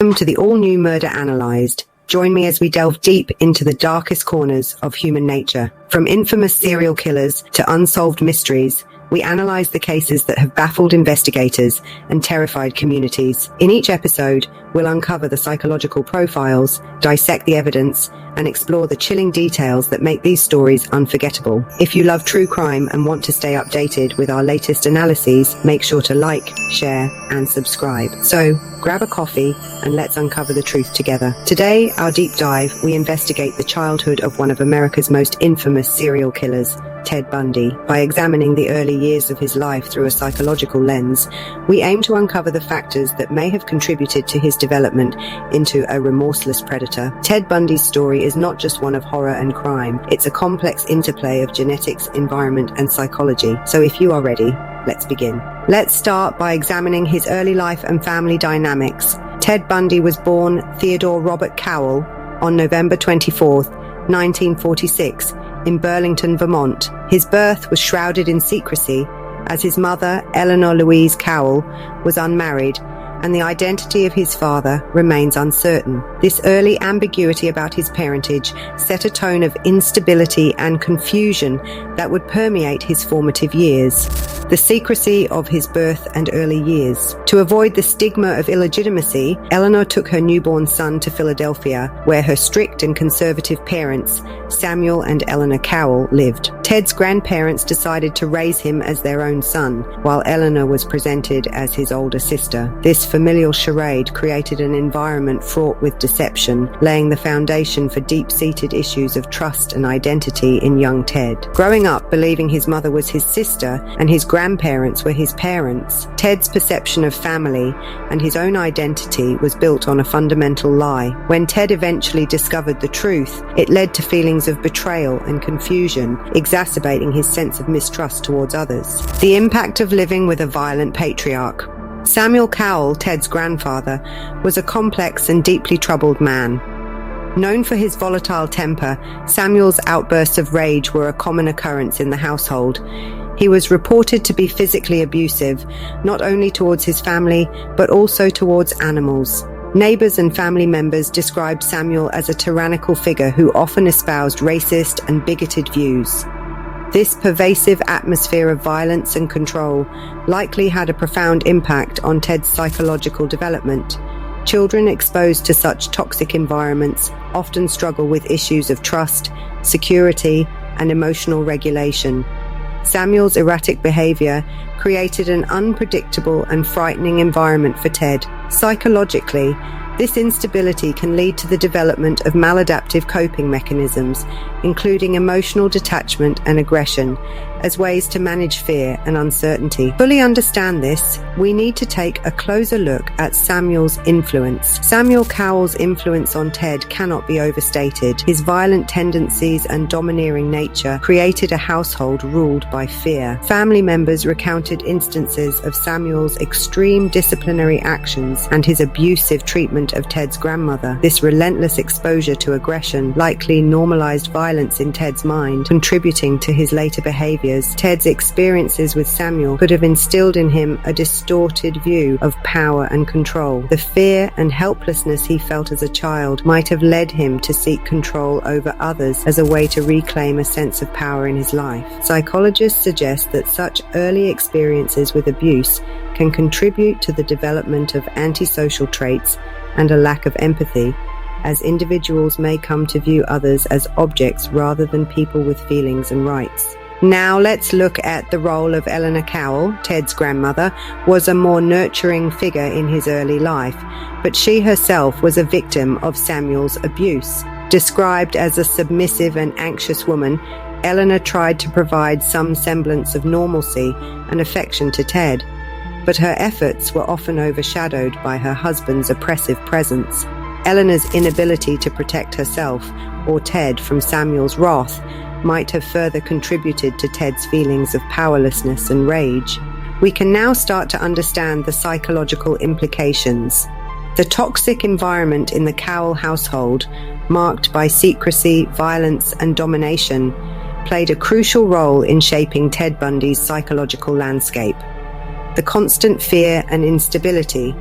Welcome to the all-new Murder Analysed. Join me as we delve deep into the darkest corners of human nature. From infamous serial killers to unsolved mysteries, we analyze the cases that have baffled investigators and terrified communities. In each episode, we'll uncover the psychological profiles, dissect the evidence, and explore the chilling details that make these stories unforgettable. If you love true crime and want to stay updated with our latest analyses, make sure to like, share, and subscribe. So, grab a coffee and let's uncover the truth together. Today, our deep dive, we investigate the childhood of one of America's most infamous serial killers, Ted Bundy. By examining the early years of his life through a psychological lens, we aim to uncover the factors that may have contributed to his development into a remorseless predator. Ted Bundy's story is not just one of horror and crime. It's a complex interplay of genetics, environment, and psychology. So if you are ready, let's begin. Let's start by examining his early life and family dynamics. Ted Bundy was born Theodore Robert Cowell on November 24th, 1946, in Burlington, Vermont. His birth was shrouded in secrecy, as his mother, Eleanor Louise Cowell, was unmarried, and the identity of his father remains uncertain. This early ambiguity about his parentage set a tone of instability and confusion that would permeate his formative years. The secrecy of his birth and early years. To avoid the stigma of illegitimacy, Eleanor took her newborn son to Philadelphia, where her strict and conservative parents, Samuel and Eleanor Cowell, lived. Ted's grandparents decided to raise him as their own son, while Eleanor was presented as his older sister. This familial charade created an environment fraught with deception, laying the foundation for deep-seated issues of trust and identity in young Ted. Growing up believing his mother was his sister and his grandparents were his parents, Ted's perception of family and his own identity was built on a fundamental lie. When Ted eventually discovered the truth, it led to feelings of betrayal and confusion, exacerbating his sense of mistrust towards others. The impact of living with a violent patriarch. Samuel Cowell, Ted's grandfather, was a complex and deeply troubled man. Known for his volatile temper, Samuel's outbursts of rage were a common occurrence in the household. He was reported to be physically abusive, not only towards his family, but also towards animals. Neighbors and family members described Samuel as a tyrannical figure who often espoused racist and bigoted views. This pervasive atmosphere of violence and control likely had a profound impact on Ted's psychological development. Children exposed to such toxic environments often struggle with issues of trust, security, and emotional regulation. Samuel's erratic behavior created an unpredictable and frightening environment for Ted. Psychologically, this instability can lead to the development of maladaptive coping mechanisms, including emotional detachment and aggression, as ways to manage fear and uncertainty. To fully understand this, we need to take a closer look at Samuel's influence. Samuel Cowell's influence on Ted cannot be overstated. His violent tendencies and domineering nature created a household ruled by fear. Family members recounted instances of Samuel's extreme disciplinary actions and his abusive treatment of Ted's grandmother. This relentless exposure to aggression likely normalized violence in Ted's mind, contributing to his later behavior. Ted's experiences with Samuel could have instilled in him a distorted view of power and control. The fear and helplessness he felt as a child might have led him to seek control over others as a way to reclaim a sense of power in his life. Psychologists suggest that such early experiences with abuse can contribute to the development of antisocial traits and a lack of empathy, as individuals may come to view others as objects rather than people with feelings and rights. Now let's look at the role of Eleanor Cowell. Ted's grandmother was a more nurturing figure in his early life, but she herself was a victim of Samuel's abuse. Described as a submissive and anxious woman, Eleanor tried to provide some semblance of normalcy and affection to Ted, but her efforts were often overshadowed by her husband's oppressive presence. Eleanor's inability to protect herself or Ted from Samuel's wrath might have further contributed to Ted's feelings of powerlessness and rage. We can now start to understand the psychological implications. The toxic environment in the Cowell household, marked by secrecy, violence, and domination, played a crucial role in shaping Ted Bundy's psychological landscape. The constant fear and instability,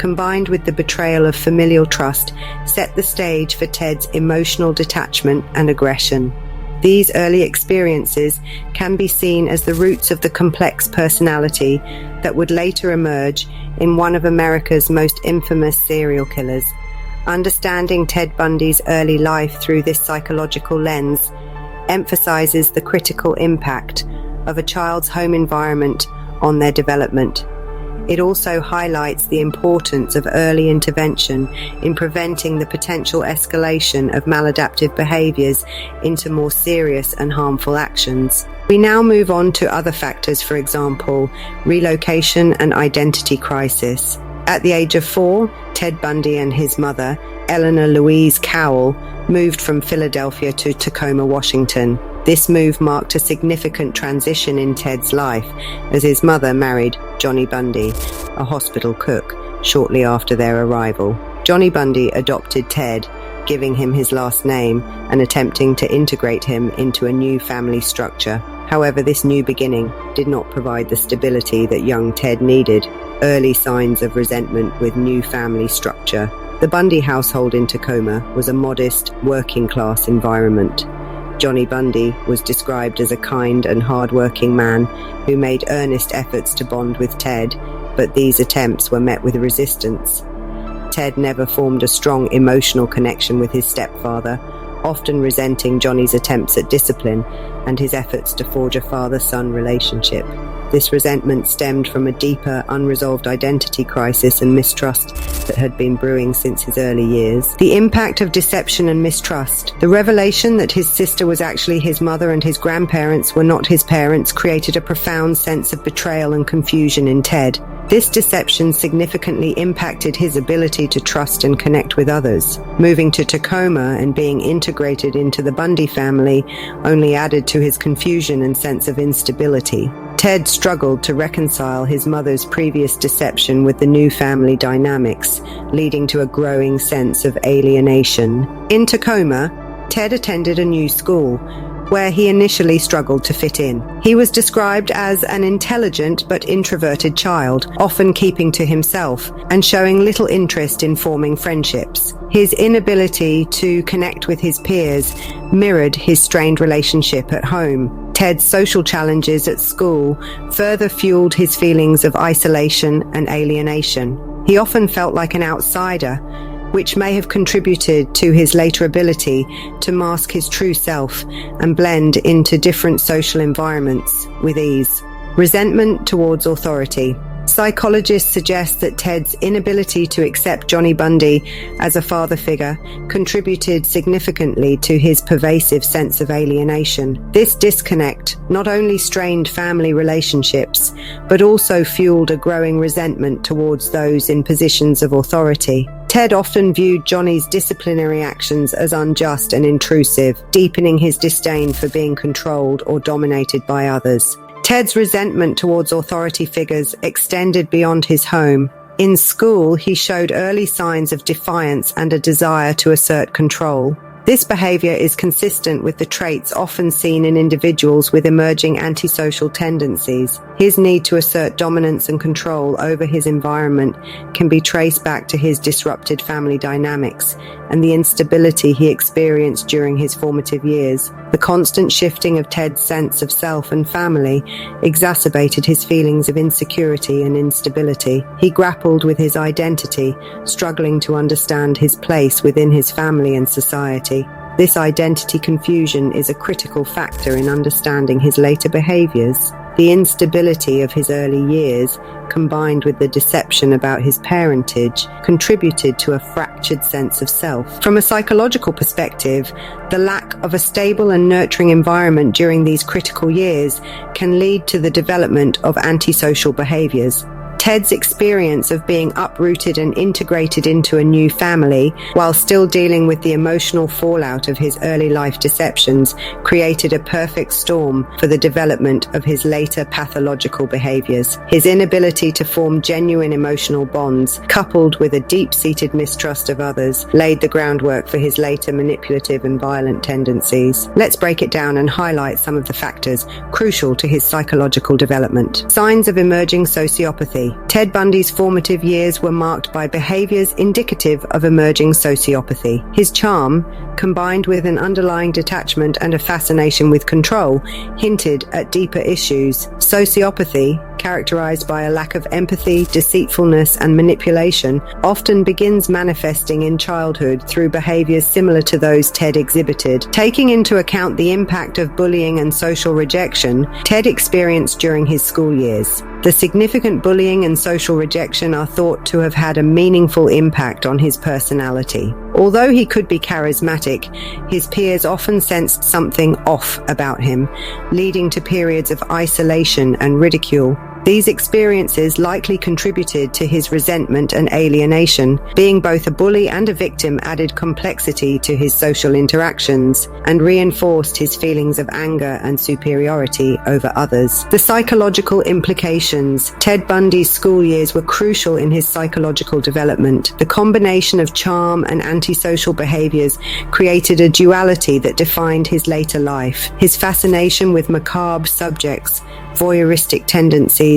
combined with the betrayal of familial trust, set the stage for Ted's emotional detachment and aggression. These early experiences can be seen as the roots of the complex personality that would later emerge in one of America's most infamous serial killers. Understanding Ted Bundy's early life through this psychological lens emphasizes the critical impact of a child's home environment on their development. It also highlights the importance of early intervention in preventing the potential escalation of maladaptive behaviors into more serious and harmful actions. We now move on to other factors, for example, relocation and identity crisis. At the age of 4, Ted Bundy and his mother, Eleanor Louise Cowell, moved from Philadelphia to Tacoma, Washington. This move marked a significant transition in Ted's life, as his mother married Johnny Bundy, a hospital cook, shortly after their arrival. Johnny Bundy adopted Ted, giving him his last name and attempting to integrate him into a new family structure. However, this new beginning did not provide the stability that young Ted needed. Early signs of resentment with new family structure. The Bundy household in Tacoma was a modest, working-class environment. Johnny Bundy was described as a kind and hard-working man who made earnest efforts to bond with Ted, but these attempts were met with resistance. Ted never formed a strong emotional connection with his stepfather, often resenting Johnny's attempts at discipline and his efforts to forge a father-son relationship. This resentment stemmed from a deeper, unresolved identity crisis and mistrust that had been brewing since his early years. The impact of deception and mistrust. The revelation that his sister was actually his mother and his grandparents were not his parents created a profound sense of betrayal and confusion in Ted. This deception significantly impacted his ability to trust and connect with others. Moving to Tacoma and being integrated into the Bundy family only added to his confusion and sense of instability. Ted struggled to reconcile his mother's previous deception with the new family dynamics, leading to a growing sense of alienation. In Tacoma, Ted attended a new school, where he initially struggled to fit in. He was described as an intelligent but introverted child, often keeping to himself and showing little interest in forming friendships. His inability to connect with his peers mirrored his strained relationship at home. Ted's social challenges at school further fueled his feelings of isolation and alienation. He often felt like an outsider, which may have contributed to his later ability to mask his true self and blend into different social environments with ease. Resentment towards authority. Psychologists suggest that Ted's inability to accept Johnny Bundy as a father figure contributed significantly to his pervasive sense of alienation. This disconnect not only strained family relationships, but also fueled a growing resentment towards those in positions of authority. Ted often viewed Johnny's disciplinary actions as unjust and intrusive, deepening his disdain for being controlled or dominated by others. Ted's resentment towards authority figures extended beyond his home. In school, he showed early signs of defiance and a desire to assert control. This behavior is consistent with the traits often seen in individuals with emerging antisocial tendencies. His need to assert dominance and control over his environment can be traced back to his disrupted family dynamics and the instability he experienced during his formative years. The constant shifting of Ted's sense of self and family exacerbated his feelings of insecurity and instability. He grappled with his identity, struggling to understand his place within his family and society. This identity confusion is a critical factor in understanding his later behaviors. The instability of his early years, combined with the deception about his parentage, contributed to a fractured sense of self. From a psychological perspective, the lack of a stable and nurturing environment during these critical years can lead to the development of antisocial behaviors. Ted's experience of being uprooted and integrated into a new family, while still dealing with the emotional fallout of his early life deceptions, created a perfect storm for the development of his later pathological behaviors. His inability to form genuine emotional bonds, coupled with a deep-seated mistrust of others, laid the groundwork for his later manipulative and violent tendencies. Let's break it down and highlight some of the factors crucial to his psychological development. Signs of emerging sociopathy. Bundy. Ted Bundy's formative years were marked by behaviors indicative of emerging sociopathy. His charm, combined with an underlying detachment and a fascination with control, hinted at deeper issues. Sociopathy, characterized by a lack of empathy, deceitfulness, and manipulation, often begins manifesting in childhood through behaviors similar to those Ted exhibited. Taking into account the impact of bullying and social rejection Ted experienced during his school years. The significant bullying and social rejection are thought to have had a meaningful impact on his personality. Although he could be charismatic, his peers often sensed something off about him, leading to periods of isolation and ridicule. These experiences likely contributed to his resentment and alienation. Being both a bully and a victim added complexity to his social interactions and reinforced his feelings of anger and superiority over others. The psychological implications. Ted Bundy's school years were crucial in his psychological development. The combination of charm and antisocial behaviors created a duality that defined his later life. His fascination with macabre subjects, voyeuristic tendencies,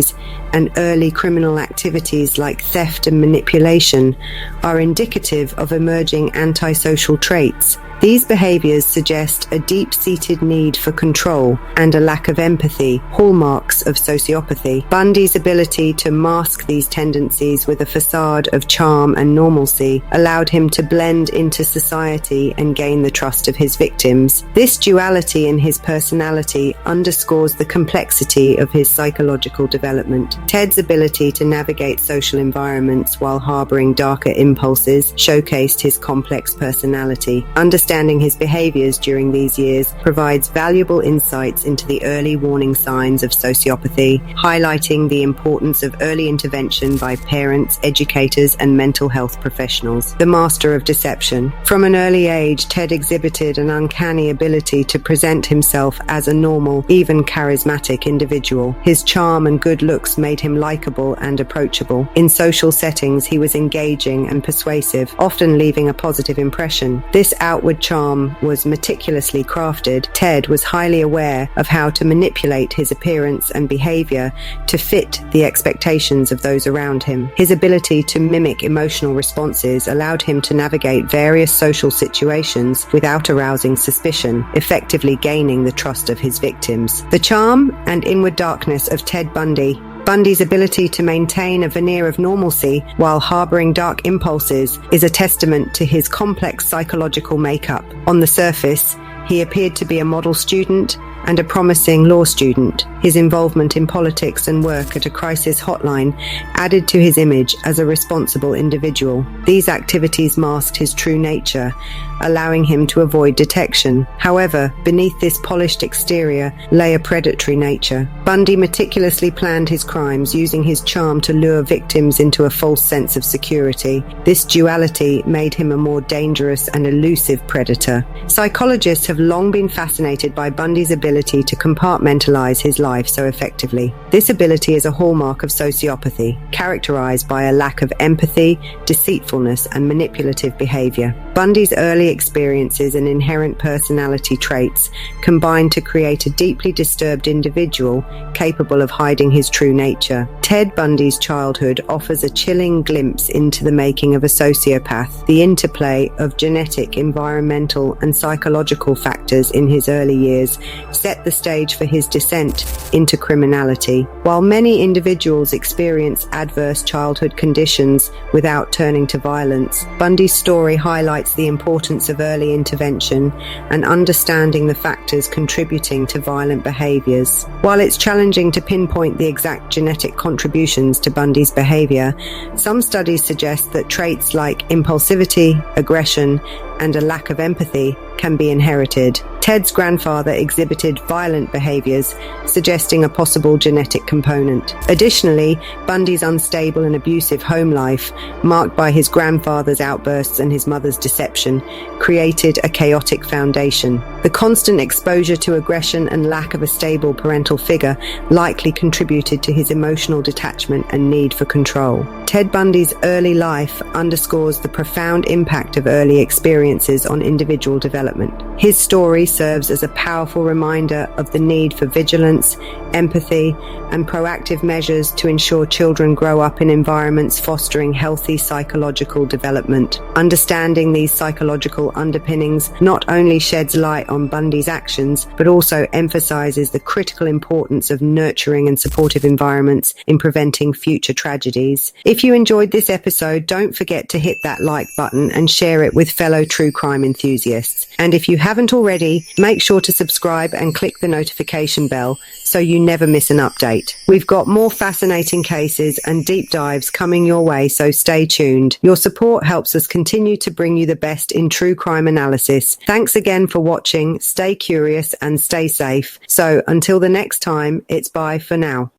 and early criminal activities like theft and manipulation are indicative of emerging antisocial traits. These behaviors suggest a deep-seated need for control and a lack of empathy, hallmarks of sociopathy. Bundy's ability to mask these tendencies with a facade of charm and normalcy allowed him to blend into society and gain the trust of his victims. This duality in his personality underscores the complexity of his psychological development. Ted's ability to navigate social environments while harboring darker impulses showcased his complex personality. Understanding his behaviors during these years provides valuable insights into the early warning signs of sociopathy, highlighting the importance of early intervention by parents, educators, and mental health professionals. The master of deception. From an early age, Ted exhibited an uncanny ability to present himself as a normal, even charismatic individual. His charm and good looks made him likable and approachable. In social settings, he was engaging and persuasive, often leaving a positive impression. This outward charm was meticulously crafted. Ted was highly aware of how to manipulate his appearance and behavior to fit the expectations of those around him. His ability to mimic emotional responses allowed him to navigate various social situations without arousing suspicion, effectively gaining the trust of his victims. The charm and inward darkness of Ted Bundy. Bundy's ability to maintain a veneer of normalcy while harboring dark impulses is a testament to his complex psychological makeup. On the surface, he appeared to be a model student and a promising law student. His involvement in politics and work at a crisis hotline added to his image as a responsible individual. These activities masked his true nature, allowing him to avoid detection. However, beneath this polished exterior lay a predatory nature. Bundy meticulously planned his crimes, using his charm to lure victims into a false sense of security. This duality made him a more dangerous and elusive predator. Psychologists have long been fascinated by Bundy's ability to compartmentalize his life so effectively. This ability is a hallmark of sociopathy, characterized by a lack of empathy, deceitfulness, and manipulative behavior. Bundy's early experiences and inherent personality traits combined to create a deeply disturbed individual capable of hiding his true nature. Ted Bundy's childhood offers a chilling glimpse into the making of a sociopath. The interplay of genetic, environmental, and psychological factors in his early years set the stage for his descent into criminality. While many individuals experience adverse childhood conditions without turning to violence, Bundy's story highlights the importance of early intervention and understanding the factors contributing to violent behaviors. While it's challenging to pinpoint the exact genetic contributions to Bundy's behavior, some studies suggest that traits like impulsivity, aggression, and a lack of empathy can be inherited. Ted's grandfather exhibited violent behaviors, suggesting a possible genetic component. Additionally, Bundy's unstable and abusive home life, marked by his grandfather's outbursts and his mother's deception, created a chaotic foundation. The constant exposure to aggression and lack of a stable parental figure likely contributed to his emotional detachment and need for control. Ted Bundy's early life underscores the profound impact of early experiences on individual development. His story serves as a powerful reminder of the need for vigilance, empathy, and proactive measures to ensure children grow up in environments fostering healthy psychological development. Understanding these psychological underpinnings not only sheds light on Bundy's actions, but also emphasizes the critical importance of nurturing and supportive environments in preventing future tragedies. If you enjoyed this episode, don't forget to hit that like button and share it with fellow true crime enthusiasts. And if you haven't already, make sure to subscribe and click the notification bell so you never miss an update. We've got more fascinating cases and deep dives coming your way, so stay tuned. Your support helps us continue to bring you the best in true crime analysis. Thanks again for watching. Stay curious and stay safe. So until the next time, it's bye for now.